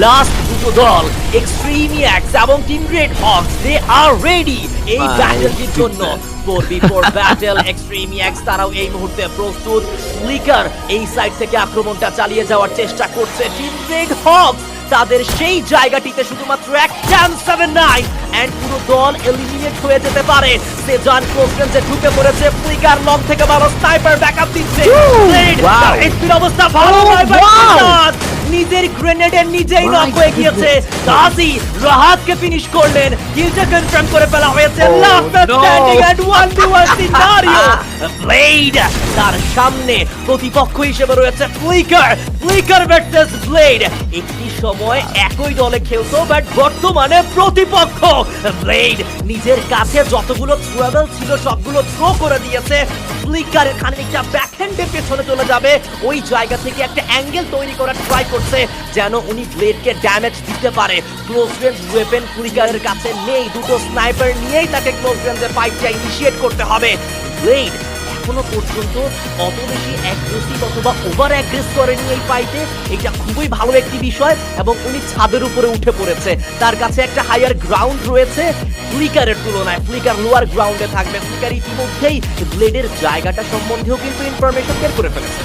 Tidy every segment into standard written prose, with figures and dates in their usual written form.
last দুটো দল এক্সট্রিমিয়াক্স এবং টিম রেড হকস দে আর রেডি এই ব্যাটলটির জন্য 4v4 ব্যাটল এক্সট্রিমিয়াক্স তারাও এই মুহূর্তে প্রস্তুত ফ্লিকার এই সাইড থেকে আক্রমণটা চালিয়ে যাওয়ার চেষ্টা করছে টিম রেড হকস তাদের সেই জায়গাটিতে শুধুমাত্র এক 10-7-9 এন্ড পুরো দল এলিমিনেট হয়ে যেতে পারে সেজান ক্লোজেন্সে ঢুকে পড়েছে ফ্লিকার লং থেকে ভালো স্নাইপার ব্যাকআপ দিচ্ছে এসপির অবস্থা ভালো নয় বাট নিজের গ্রেনেডে নিজেই নক হয়ে গিয়েছে গাজী রাহাতকে ফিনিশ করলেন কিলটা কনফার্ম করে ফেলা হয়েছে last standing and 1v1 scenario Blade তার সামনে প্রতিপক্ষ হিসেবে রয়েছে ফ্লিকার ভার্সেস ব্লেড একটি সময় একই দলে খেলতো বাট বর্তমানে প্রতিপক্ষ ব্লেড নিজের কাছে যতগুলো থ্রোয়েবল ছিল সবগুলো থ্রো করে দিয়েছে ফ্লিকার খানিকটা ব্যাকহ্যান্ডের পেছনে চলে যাবে ওই জায়গা থেকে একটা অ্যাঙ্গেল তৈরি করার ট্রাই করছে যেন উনি ব্লেডকে ড্যামেজ দিতে পারে ক্লোজ রেঞ্জ ওয়েপন ফ্লিকারের কাছে নেই দুটো স্নাইপার নিয়েই তাকে ক্লোজ রেঞ্জে ফাইটটা ইনিশিয়েট করতে হবে ব্লেড এখনো পর্যন্ত অত বেশি অ্যাগ্রেসিভ অথবা ওভার অ্যাগ্রেস করেনি এই ফাইটে এটা খুবই ভালো একটি বিষয় এবং উনি ছাদের উপরে উঠে পড়েছে তার কাছে একটা হায়ার গ্রাউন্ড রয়েছে ফ্লিকারের তুলনায় ফ্লিকার লোয়ার গ্রাউন্ডে থাকবে ফ্লিকার ইতিমধ্যেই ব্লেডের জায়গাটা সম্বন্ধেও কিন্তু ইনফরমেশন বের করে ফেলেছে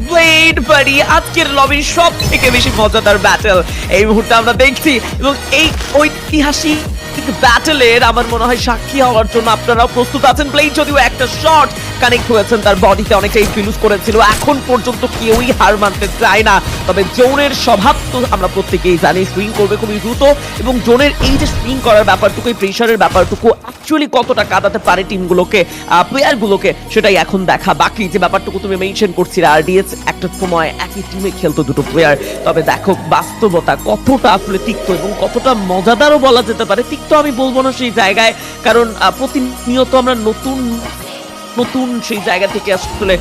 ব্লেড বাড়ি আজকের লবির সব থেকে বেশি মজাদার ব্যাটল এই মুহূর্তে আমরা দেখছি এবং এই ঐতিহাসিক ব্যাটলের আমার মনে হয় সাক্ষী হওয়ার জন্য আপনারাও প্রস্তুত আছেন ব্লেড যদিও একটা শট কানেক্ট হয়েছেন তার বডিতে অনেকটাই ফিলুজ করেছিল এখন পর্যন্ত কেউই হার মানতে চায় না তবে জোনের স্বভাব তো আমরা প্রত্যেকেই জানি সুইং করবে খুবই দ্রুত এবং জোনের এই যে সুইং করার ব্যাপারটুকু এই প্রেশারের ব্যাপারটুকু অ্যাকচুয়ালি কতটা কাটাতে পারে টিমগুলোকে প্লেয়ারগুলোকে সেটাই এখন দেখা বাকি যে ব্যাপারটুকু তুমি মেনশন করছিলে আরডিএস একটা সময় একই টিমে খেলতো দুটো প্লেয়ার তবে দেখো বাস্তবতা কতটা আসলে তিক্ত এবং কতটা মজাদারও বলা যেতে পারে তিক্ত আমি বলবো না সেই জায়গায় কারণ প্রতিনিয়ত আমরা নতুন সেই জায়গা থেকে আসলে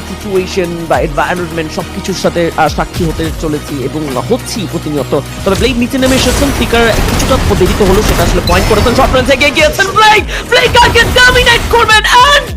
সিচুয়েশন বা এনভায়রনমেন্ট সবকিছুর সাথে সাক্ষী হতে চলেছি এবং হচ্ছি প্রতিনিয়ত তবে ব্লেড নিচে নেমে এসেছেন ফ্লিকার কিছুটা দেরিতে হলো সেটা আসলে পয়েন্ট করেছেন শর্ট রেঞ্জে এগিয়ে গিয়েছেন ব্লেড কাকে ডমিনেট করবেন এন্ড